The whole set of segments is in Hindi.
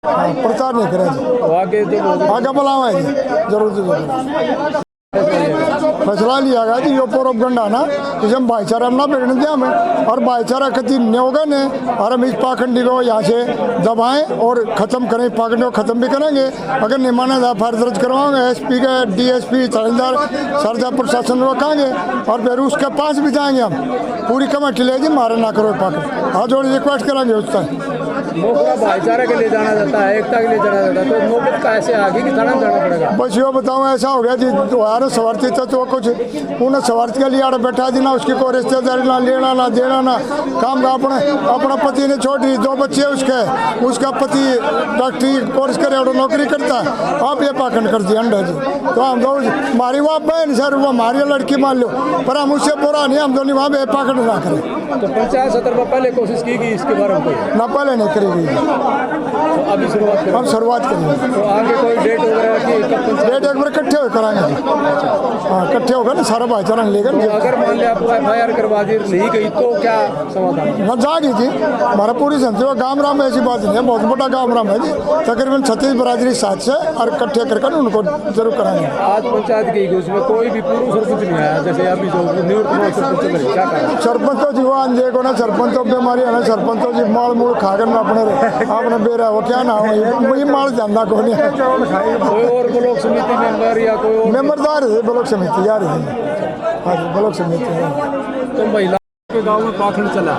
प्रचार नहीं करें आगे बुलावा है जरूर फैसला लिया गया जी यो प्रोपगंडा ना कि हम भाईचारा ना बिगड़ने दिया हमें और भाईचारा कति नहीं होगा ने और हम इस पाखंडी को यहाँ से दबाएं और ख़त्म करें पाखंडी को ख़त्म भी करेंगे अगर नहीं माना तो फायर दर्ज करवाएंगे एसपी का डीएसपी तहसीलदार सरजा प्रशासन को कहेंगे और फिर उसके पास भी जाएंगे हम पूरी कमेटी ले जी मारे ना करो पाखंड हाथ जोड़ रिक्वेस्ट करेंगे उस तक भाईचारा के लिए जाना जाता है एकता के लिए जाना जाता है तो नौबत का ऐसे आगे की थाना जाना पड़ेगा बस यो बताऊँ ऐसा हो गया जी यार स्वार्थी था तो कुछ उन्हें स्वार्थ के लिए आड़ बैठा दी ना उसकी कोई रिश्तेदारी ना लेना ना देना ना काम का अपना पति ने छोड़ दी 2 बच्चे उसका पति डॉक्टरी कोर्स करे और नौकरी करता है आप ये पाखंड कर दिया अंडा जी तो हम दो हमारी वो बहन सर वो हमारी लड़की मान लो पर हम उससे बुरा नहीं हम दोनों वहाँ पे पाखंड ना करें तो पंचायत सत्र में पहले कोशिश की गई इसके बारे में ना पहले नहीं करेगी तो अभी शुरुआत करेंगे तो आगे कोई डेट वगैरह की डेट एक बार इकट्ठे हो कराएंगे हाँ इकट्ठे होगा ना सारा भाईचारा लेकर अगर मान लिया आपको FIR करवा दी नहीं गई तो क्या समाधान न जाएगी जी हमारा पूरी संस्था गाँव राम ऐसी बात नहीं है बहुत बड़ा गाँव राम है जी तकरीबन 36 बरादरी साथ से और इकट्ठे कर उनको जरूर कराएंगे आज पंचायत की उसमें कोई भी पूर्व सरपंच नहीं आया जैसे अभी जो निवृत्त सरपंच क्या करें सरपंचों जी वो देखो ना सरपंचों बीमारी है ना सरपंचों जी माल मूल खाकर ना अपने बेरा वो क्या ना वही माल जानना कौन है कोई और ब्लॉक समिति मेंबर या कोई मेंबरदार है ब्लॉक समिति यार हाँ ब्लॉक समिति तो महिला के गाँव में पाखंड चला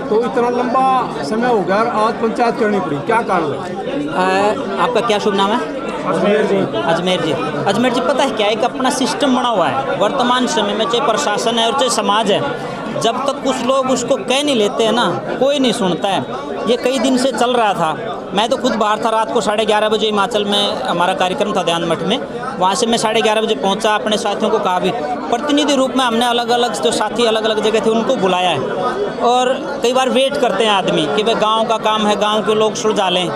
तो इतना लंबा समय हो गया और आज पंचायत करनी पड़ी क्या कारण है आपका क्या शुभ नाम है अजमेर जी पता है क्या एक अपना सिस्टम बना हुआ है वर्तमान समय में चाहे प्रशासन है और चाहे समाज है जब तक कुछ लोग उसको कह नहीं लेते हैं ना कोई नहीं सुनता है ये कई दिन से चल रहा था मैं तो खुद बाहर था रात को 11:30 बजे हिमाचल में हमारा कार्यक्रम था ध्यान मठ में वहाँ से मैं 11:30 बजे पहुँचा अपने साथियों को कहा भी प्रतिनिधि रूप में हमने अलग अलग जो साथी अलग अलग जगह थे उनको बुलाया है और कई बार वेट करते हैं आदमी कि भाई गाँव का काम है गाँव के लोग सुलझा लें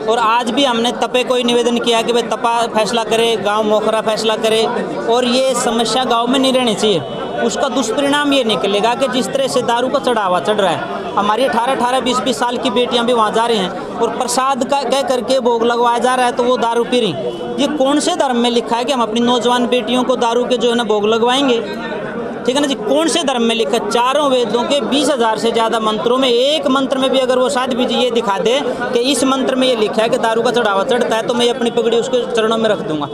और आज भी हमने तपे को ही निवेदन किया कि भाई तपा फैसला करे गांव मोखरा फैसला करे और ये समस्या गांव में नहीं रहनी चाहिए उसका दुष्परिणाम ये निकलेगा कि जिस तरह से दारू का चढ़ावा चढ़ रहा है हमारी 18-18, 20-20 साल की बेटियां भी वहाँ जा रही हैं और प्रसाद का कह करके भोग लगवाया जा रहा है तो वो दारू पी रही ये कौन से धर्म में लिखा है कि हम अपनी नौजवान बेटियों को दारू के जो है ना भोग लगवाएंगे ठीक है ना जी कौन से धर्म में लिखा चारों वेदों के 20,000 से ज़्यादा मंत्रों में एक मंत्र में भी अगर वो शायद भी ये दिखा दे कि इस मंत्र में ये लिखा है कि दारू का चढ़ावा चढ़ता है तो मैं अपनी पगड़ी उसके चरणों में रख दूंगा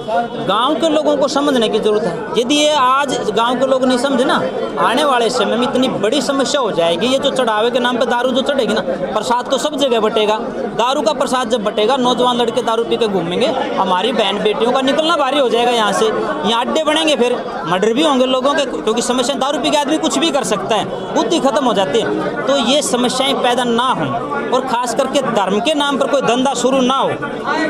गांव के लोगों को समझने की जरूरत है यदि ये आज गांव के लोग नहीं समझे ना आने वाले समय में इतनी बड़ी समस्या हो जाएगी ये जो चढ़ावे के नाम पर दारू जो चढ़ेगी ना प्रसाद तो सब जगह बटेगा दारू का प्रसाद जब बटेगा नौजवान लड़के दारू पी के घूमेंगे हमारी बहन बेटियों का निकलना भारी हो जाएगा यहाँ से यहाँ अड्डे बनेंगे फिर मर्डर भी होंगे लोगों के क्योंकि समस्या दारू पी के आदमी कुछ भी कर सकता है बुद्धि खत्म हो जाती है तो ये समस्याएं पैदा ना हो और खास करके धर्म के नाम पर कोई धंधा शुरू ना हो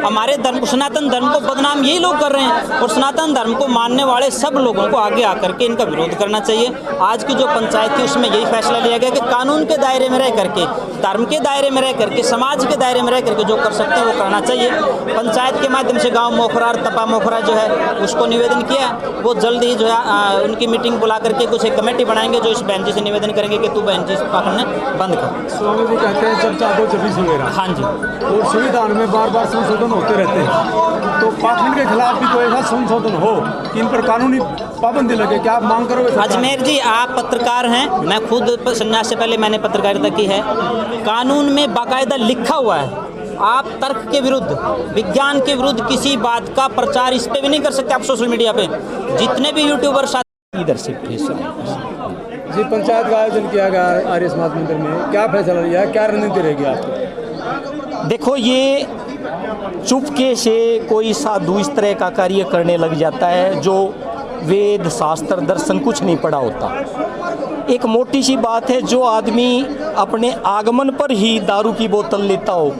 हमारे धर्म सनातन धर्म को बदनाम यही लोग कर रहे हैं और सनातन धर्म को मानने वाले सब लोगों को आगे आकर के इनका विरोध करना चाहिए आज की जो पंचायत थी उसमें यही फैसला लिया गया कि कानून के दायरे में रह करके धर्म के दायरे में रह करके समाज के दायरे में रह करके जो कर सकते हैं वो करना चाहिए पंचायत के माध्यम से गाँव मोखरा और तपा मोखरा जो है उसको निवेदन किया वो जल्द ही जो है उनकी मीटिंग बुला करके कुछ एक कमेटी बनाएंगे जो इस बहन जी से निवेदन करेंगे कि तू बहन जी पाखंड बंद कर स्वामी जी कहते हैं चर्चा 226 वगैरह हाँ जी और संविधान में बार बार संशोधन होते रहते हैं तो पाखंड के खिलाफ भी कोई ऐसा संशोधन हो कि इन पर कानूनी पाबंदी लगे क्या आप मांग करोगे अजमेर जी आप पत्रकार हैं मैं खुद संन्यास से पहले मैंने पत्रकारिता की है कानून में बाकायदा लिखा हुआ है आप तर्क के विरुद्ध विज्ञान के विरुद्ध किसी बात का प्रचार इस पे भी नहीं कर सकते आप सोशल मीडिया पे जितने भी यूट्यूबर इधर से जी पंचायत का आयोजन किया गया आर्य समाज मंदिर में क्या फैसला लिया क्या रणनीति रहेगी आपकी देखो ये चुपके से कोई साधु इस तरह का कार्य करने लग जाता है जो वेद शास्त्र दर्शन कुछ नहीं पढ़ा होता एक मोटी सी बात है जो आदमी अपने आगमन पर ही दारू की बोतल लेता हो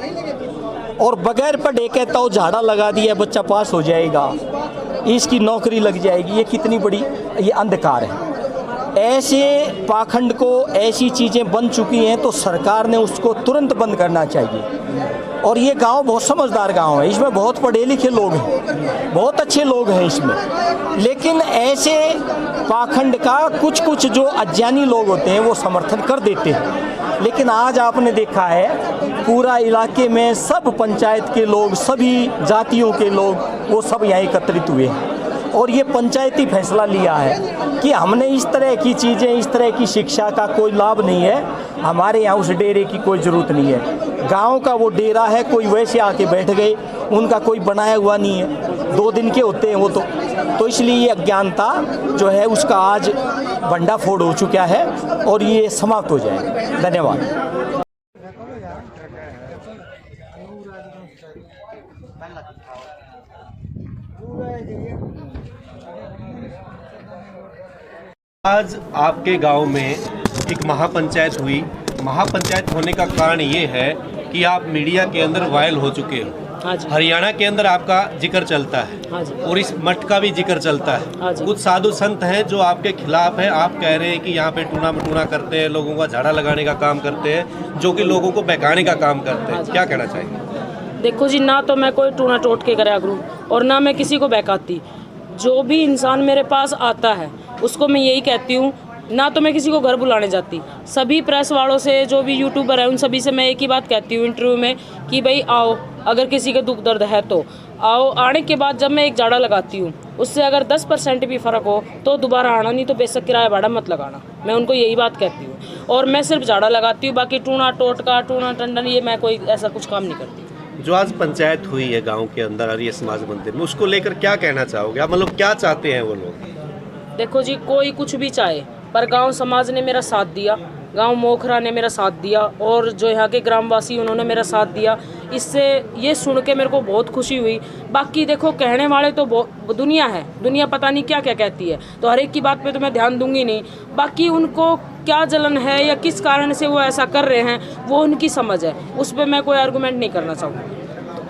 और बगैर पढ़े कहता हो झाड़ा लगा दिया बच्चा पास हो जाएगा इसकी नौकरी लग जाएगी ये कितनी बड़ी ये अंधकार है ऐसे पाखंड को ऐसी चीज़ें बन चुकी हैं तो सरकार ने उसको तुरंत बंद करना चाहिए और ये गांव बहुत समझदार गांव है इसमें बहुत पढ़े लिखे लोग हैं बहुत अच्छे लोग हैं इसमें लेकिन ऐसे पाखंड का कुछ जो अज्ञानी लोग होते हैं वो समर्थन कर देते हैं लेकिन आज आपने देखा है पूरा इलाके में सब पंचायत के लोग, सभी जातियों के लोग, वो सब यहाँ एकत्रित हुए हैं और ये पंचायती फैसला लिया है कि हमने इस तरह की चीज़ें, इस तरह की शिक्षा का कोई लाभ नहीं है, हमारे यहाँ उस डेरे की कोई ज़रूरत नहीं है। गांव का वो डेरा है, कोई वैसे आके बैठ गए, उनका कोई बनाया हुआ नहीं है, 2 दिन के होते हैं वो तो इसलिए ये अज्ञानता जो है उसका आज भंडाफोड़ हो चुका है और ये समाप्त हो जाए। धन्यवाद। आज आपके गांव में एक महापंचायत हुई। महापंचायत होने का कारण ये है कि आप मीडिया के अंदर वायरल हो चुके हो। हाँ जी। हरियाणा के अंदर आपका जिक्र चलता है। हाँ जी। और इस मठ का भी जिक्र चलता है। हाँ जी। कुछ साधु संत हैं जो आपके खिलाफ है। आप कह रहे हैं कि यहाँ पे टूना मटूना करते हैं, लोगों का झाड़ा लगाने का काम करते हैं, जो कि लोगों को बहकाने का काम करते हैं। क्या कहना चाहेंगे? देखो जी, ना तो मैं कोई टूना टोट के करा करूँ और ना मैं किसी को बहकाती। जो भी इंसान मेरे पास आता है उसको मैं यही कहती हूँ, ना तो मैं किसी को घर बुलाने जाती। सभी प्रेस वालों से, जो भी यूट्यूबर है, उन सभी से मैं एक ही बात कहती हूँ इंटरव्यू में कि भाई आओ, अगर किसी के दुख दर्द है तो आओ। आने के बाद जब मैं एक झाड़ा लगाती हूँ, उससे अगर 10% भी फ़र्क हो तो दोबारा आना, नहीं तो बेशक किराया भाड़ा मत लगाना। मैं उनको यही बात कहती हूँ और मैं सिर्फ झाड़ा लगाती हूँ, बाकी टूना टोटका, टूना टंडन, ये मैं कोई ऐसा कुछ काम नहीं करती। जो आज पंचायत हुई है गांव के अंदर आर्य समाज मंदिर में, उसको लेकर क्या कहना चाहोगे आप? मतलब क्या चाहते हैं वो लोग? देखो जी, कोई कुछ भी चाहे, पर गांव समाज ने मेरा साथ दिया, गांव मोखरा ने मेरा साथ दिया और जो यहाँ के ग्रामवासी उन्होंने मेरा साथ दिया। इससे ये सुन के मेरे को बहुत खुशी हुई। बाकी देखो, कहने वाले तो दुनिया है, दुनिया पता नहीं क्या क्या कहती है, तो हर एक की बात पे तो मैं ध्यान दूंगी नहीं। बाकी उनको क्या जलन है या किस कारण से वो ऐसा कर रहे हैं, वो उनकी समझ है, उस पर मैं कोई आर्गूमेंट नहीं करना चाहूँगी।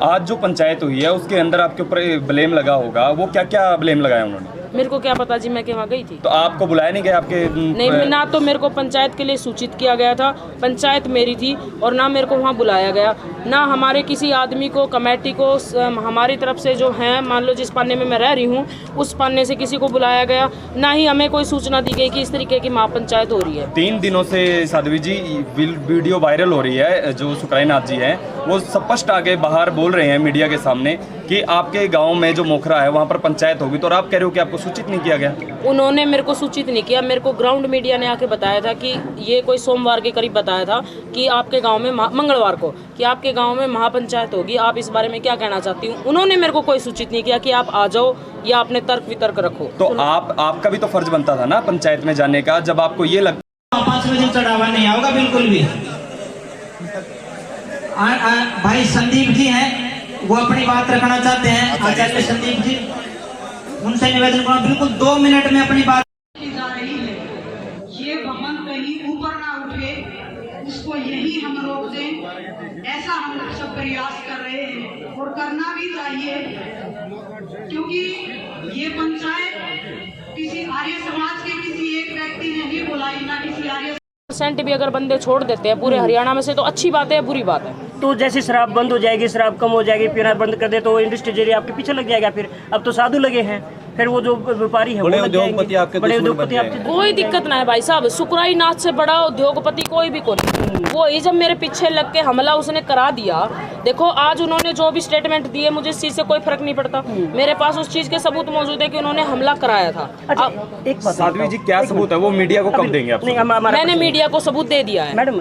आज जो पंचायत हुई है उसके अंदर आपके ऊपर ब्लेम लगा होगा, वो क्या क्या ब्लेम लगाया उन्होंने? मेरे को क्या पता जी, मैं वहाँ गई थी। तो आपको बुलाया नहीं गया? आपके नहीं, ना तो मेरे को पंचायत के लिए सूचित किया गया था, पंचायत मेरी थी, और ना मेरे को वहाँ बुलाया गया, ना हमारे किसी आदमी को, कमेटी को, हमारी तरफ से जो हैं, मान लो जिस पाने में मैं रह रही हूँ उस पाने से किसी को बुलाया गया, ना ही हमें कोई सूचना दी गई कि इस तरीके की महापंचायत हो रही है। 3 दिनों से साध्वी जी वीडियो वायरल हो रही है। जो सुकराईनाथ जी हैं वो स्पष्ट आगे बाहर बोल रहे हैं मीडिया के सामने कि आपके गांव में जो मोखरा है वहां पर पंचायत होगी, तो आप कह रहे हो कि आपको सूचित नहीं किया गया? उन्होंने मेरे को सूचित नहीं किया। मेरे को ग्राउंड मीडिया ने आके बताया था कि ये कोई सोमवार के करीब बताया था कि आपके गांव में, मंगलवार को, कि आपके गांव में महापंचायत होगी, आप इस बारे में क्या कहना चाहती हूँ। उन्होंने मेरे को कोई सूचित नहीं किया कि आप आ जाओ या अपने तर्क वितर्क रखो। तो आपका भी तो फर्ज बनता था ना पंचायत में जाने का, जब आपको ये लगता। 5 बजे चढ़ावा नहीं होगा बिल्कुल भी। भाई संदीप जी हैं, वो अपनी बात रखना चाहते हैं। आचार्य संदीप जी, उनसे निवेदन करो, बिल्कुल 2 मिनट में अपनी बात की जा रही है। ये भवन कहीं ऊपर ना उठे, उसको यही हम रोक दें, ऐसा हम लोग सब प्रयास कर रहे हैं और करना भी चाहिए, क्योंकि ये पंचायत किसी आर्य समाज के किसी एक व्यक्ति ने नहीं बुलाई, ना किसी आर्य % भी अगर बंदे छोड़ देते हैं पूरे हरियाणा में से, तो अच्छी बात है, बुरी बात है। तो जैसे शराब बंद हो जाएगी, शराब कम हो जाएगी, पीना बंद कर दे तो इंडस्ट्री एरिया आपके पीछे लग जाएगा। फिर अब तो साधु लगे हैं, फिर वो जो व्यापारी है, बड़े उद्योगपति आपके बड़े दुश्मन उद्योगपति बन जाएंगे। कोई दिक्कत ना है भाई साहब, सुकराईनाथ से बड़ा उद्योगपति कोई भी को नहीं। वो ही जब मेरे पीछे लग के हमला उसने करा दिया, देखो आज उन्होंने जो भी स्टेटमेंट दिए, मुझे इस चीज से कोई फर्क नहीं पड़ता। मेरे पास उस चीज के सबूत मौजूद है कि उन्होंने हमला कराया था। एक बात साध्वी जी, क्या सबूत है वो मीडिया को कब देंगे आप? मैंने मीडिया को सबूत दे दिया है। मैडम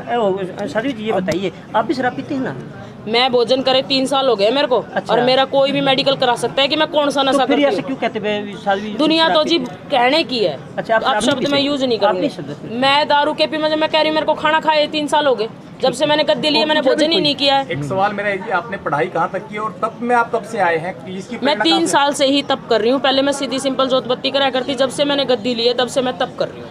साध्वी जी, ये बताइए, आप भी शराब पीते हैं ना? मैं भोजन करे 3 साल हो गए मेरे को। अच्छा। और मेरा कोई भी मेडिकल करा सकता है कि मैं कौन सा नशा करती हूँ। क्यों कहते हैं साध्वी? दुनिया तो जी कहने की है। अच्छा, आप शब्द में यूज नहीं करूँगी। मैं दारू के पी में, मैं कह रही हूँ, मेरे को खाना खाए 3 साल हो गए, जब से मैंने गद्दी लिए मैंने भोजन ही नहीं किया है। एक सवाल मेरा है कि आपने पढ़ाई कहाँ तक की और तब में आप तब से आए हैं? इसकी मैं 3 साल से ही तब कर रही हूँ। पहले मैं सीधी सिंपल जोत बत्ती करा करती, जब से मैंने गद्दी ली है तब से मैं तब कर रही हूँ।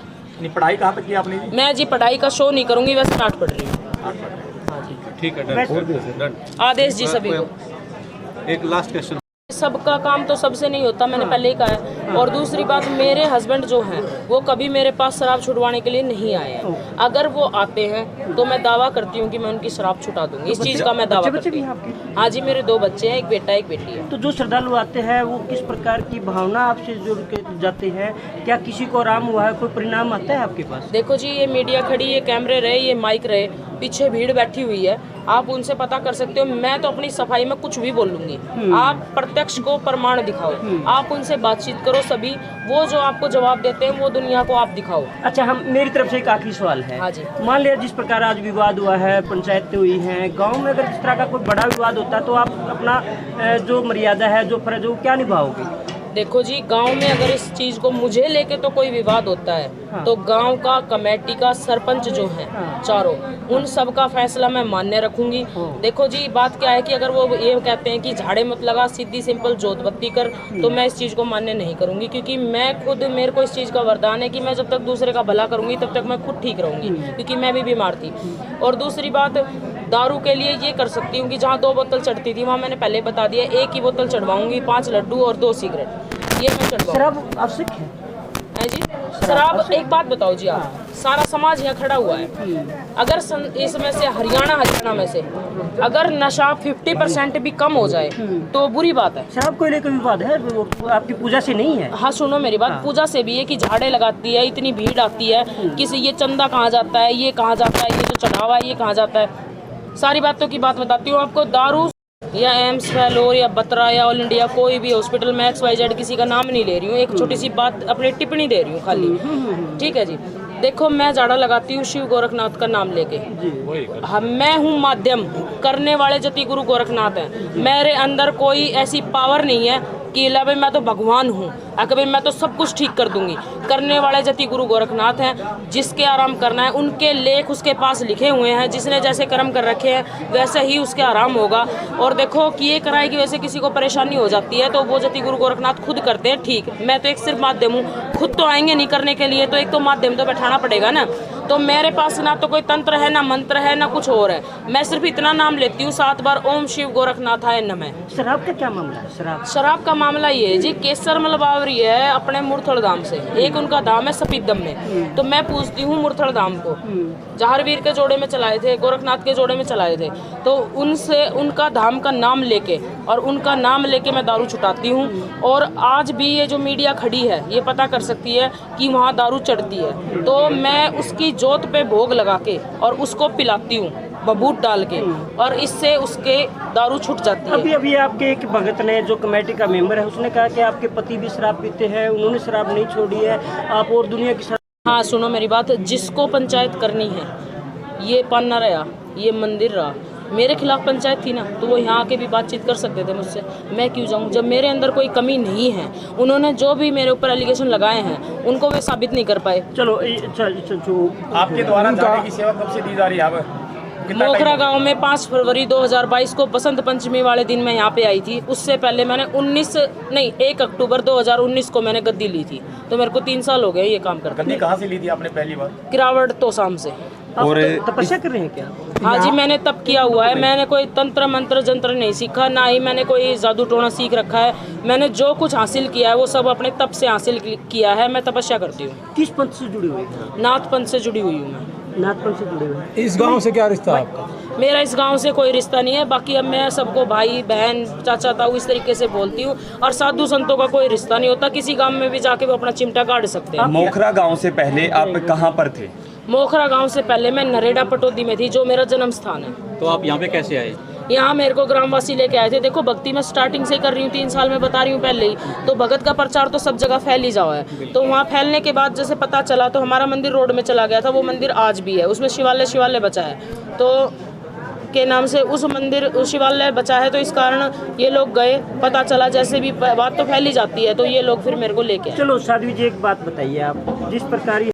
पढ़ाई कहाँ तक की आपने? मैं जी पढ़ाई का शो नहीं करूँगी, वैसे 8 पढ़ रही हूँ। ठीक है, डन। आदेश जी सभी को। एक लास्ट क्वेश्चन। सबका काम तो सबसे नहीं होता, मैंने पहले ही कहा है। और दूसरी बात, मेरे हस्बैंड जो हैं वो कभी मेरे पास शराब छुड़वाने के लिए नहीं आए हैं। अगर वो आते हैं तो मैं दावा करती हूँ कि मैं उनकी शराब छुटा दूंगी। इस चीज़ का मैं दावा करती हूँ। हाँ जी, मेरे 2 बच्चे हैं, एक बेटा एक बेटी है। तो जो श्रद्धालु आते हैं वो किस प्रकार की भावना आपसे जुड़ के जाते हैं? क्या किसी को आराम हुआ है, कोई परिणाम आता है आपके पास? देखो जी, ये मीडिया खड़ी, ये कैमरे रहे, ये माइक रहे, पीछे भीड़ बैठी हुई है, आप उनसे पता कर सकते हो। मैं तो अपनी सफाई में कुछ भी बोल लूँगी, आप प्रत्यक्ष को प्रमाण दिखाओ, आप उनसे बातचीत करो, सभी वो जो आपको जवाब देते हैं वो दुनिया को आप दिखाओ। अच्छा, हम मेरी तरफ से एक आखिरी सवाल है। हाँ जी। मान लिया जिस प्रकार आज विवाद हुआ है, पंचायतें हुई हैं, गांव में अगर इस तरह का कोई बड़ा विवाद होता है तो आप अपना जो मर्यादा है, जो फर्ज है, वो क्या निभाओगे? देखो जी, गांव में अगर इस चीज़ को मुझे लेके तो कोई विवाद होता है, तो गांव का कमेटी का सरपंच जो है चारों, उन सब का फैसला मैं मान्य रखूंगी। देखो जी, बात क्या है कि अगर वो ये कहते हैं कि झाड़े मत लगा, सीधी सिंपल जोत बत्ती कर, तो मैं इस चीज़ को मान्य नहीं करूंगी, क्योंकि मैं खुद, मेरे को इस चीज़ का वरदान है कि मैं जब तक दूसरे का भला करूंगी तब तक मैं खुद ठीक रहूंगी, क्योंकि मैं भी बीमार थी। और दूसरी बात, दारू के लिए ये कर सकती हूँ कि जहाँ 2 बोतल चढ़ती थी वहाँ मैंने पहले बता दिया 1 ही बोतल चढ़वाऊंगी, 5 लड्डू और 2 सिगरेट, ये मैं चढ़वाऊंगी। शराब आवश्यक है जी? शराब, एक बात बताओ जी, आप सारा समाज यहाँ खड़ा हुआ है, अगर इसमें से हरियाणा में से अगर नशा 50% भी कम हो जाए तो बुरी बात है। शराब को लेकर विवाद है, वो आपकी पूजा से नहीं है। हाँ सुनो मेरी बात, पूजा से भी है कि झाड़े लगाती है, इतनी भीड़ आती है, किसी ये चंदा कहाँ जाता है, ये कहाँ जाता है, ये जो चढ़ावा है ये कहाँ जाता है, सारी बातों की बात बताती हूँ आपको। दारू या एम्स फैलोर या बत्रा या ऑल इंडिया कोई भी हॉस्पिटल में XYZ किसी का नाम नहीं ले रही हूँ, एक छोटी सी बात अपनी टिप्पणी दे रही हूँ खाली, ठीक है जी। देखो, मैं झाड़ा लगाती हूँ शिव गोरखनाथ का नाम लेके, मैं हूँ माध्यम, करने वाले जति गुरु गोरखनाथ हैं, मेरे अंदर कोई ऐसी पावर नहीं है कि ला भाई मैं तो भगवान हूँ, भाई मैं तो सब कुछ ठीक कर दूंगी। करने वाले जति गुरु गोरखनाथ हैं, जिसके आराम करना है उनके लेख उसके पास लिखे हुए हैं, जिसने जैसे कर्म कर रखे हैं वैसे ही उसके आराम होगा। और देखो कि ये कराए कि वैसे किसी को परेशानी हो जाती है तो वो जति गुरु गोरखनाथ खुद करते हैं, ठीक, मैं तो एक सिर्फ माध्यम हूँ, खुद तो आएंगे नहीं करने के लिए, तो एक तो माध्यम तो बैठाना पड़ेगा ना। तो मेरे पास ना तो कोई तंत्र है, ना मंत्र है, ना कुछ और है, मैं सिर्फ इतना नाम लेती हूँ 7 बार ओम शिव गोरखनाथाय नमः। शराब का क्या मामला है? शराब का मामला ये है जी, केसर मलबावरी है अपने मुरथल धाम से, एक उनका धाम है सपीदम में, तो मैं पूछती हूँ मुरथल धाम को, जहारवीर के जोड़े में चलाए थे, गोरखनाथ के जोड़े में चलाए थे, तो उनसे उनका धाम का नाम लेके और उनका नाम लेके मैं दारू छुटाती हूँ। और आज भी ये जो मीडिया खड़ी है ये पता कर सकती है कि वहाँ दारू चढ़ती है, तो मैं उसकी जोत पे भोग लगा के और उसको पिलाती हूँ बबूत डाल के, और इससे उसके दारू छूट जाती है। अभी आपके एक भगत ने, जो कमेटी का मेंबर है, उसने कहा कि आपके पति भी शराब पीते हैं, उन्होंने शराब नहीं छोड़ी है, आप और दुनिया की। हाँ सुनो मेरी बात, जिसको पंचायत करनी है, ये पाना रहा, ये मंदिर रहा, मेरे खिलाफ पंचायत थी ना, तो वो यहाँ आके भी बातचीत कर सकते थे मुझसे, मैं क्यों जाऊँ जब मेरे अंदर कोई कमी नहीं है। उन्होंने जो भी मेरे ऊपर एलिगेशन लगाए हैं उनको वे साबित नहीं कर पाए। चलो जो आपके द्वारा झाड़े की सेवा कब से दी जा रही है? मोखरा गांव में 5 फरवरी 2022 को बसंत पंचमी वाले दिन मैं यहाँ पे आई थी, उससे पहले मैंने 1 अक्टूबर 2019 को मैंने गद्दी ली थी, तो मेरे को 3 साल हो गए ये काम करते। गद्दी कहाँ से ली थी आपने पहली बार? किरावट तोसाम से। और तपस्या कर रहे हैं क्या? हाँ जी, मैंने तप किया हुआ है, मैंने कोई तंत्र मंत्र जंत्र नहीं सीखा, ना ही मैंने कोई जादू टोना सीख रखा है, मैंने जो कुछ हासिल किया है वो सब अपने तप से हासिल किया है। मैं तपस्या करती हूँ। किस पंथ से जुड़ी हुई है? नाथ पंथ से जुड़ी हुई हूँ मैं। नाथ पंथ से जुड़े हुए। इस गांव से क्या रिश्ता है आपका? मेरा इस गांव से कोई रिश्ता नहीं है, बाकी अब मैं सबको भाई बहन चाचा ताऊ इस तरीके से बोलती हूँ, और साधु संतों का कोई रिश्ता नहीं होता, किसी गांव में भी जाके वो अपना चिमटा गाड़ सकते हैं। मोखरा गांव से पहले आप कहाँ पर थे? मोखरा गांव से पहले मैं नरेड़ा पटौदी में थी, जो मेरा जन्म स्थान है। तो आप यहाँ पे कैसे आए? यहाँ मेरे को ग्रामवासी लेके आए थे। देखो, भक्ति मैं स्टार्टिंग से ही कर रही हूँ, 3 साल में बता रही हूँ पहले ही, तो भगत का प्रचार तो सब जगह फैल ही जाओ है। तो वहाँ फैलने के बाद जैसे पता चला तो हमारा मंदिर रोड में चला गया था, वो मंदिर आज भी है, उसमें शिवालय बचा है, तो के नाम से उस मंदिर शिवालय बचा है, तो इस कारण ये लोग गए, पता चला, जैसे भी बात तो फैली जाती है, तो ये लोग फिर मेरे को लेके। चलो साध्वी जी, एक बात बताइए, आप जिस प्रकार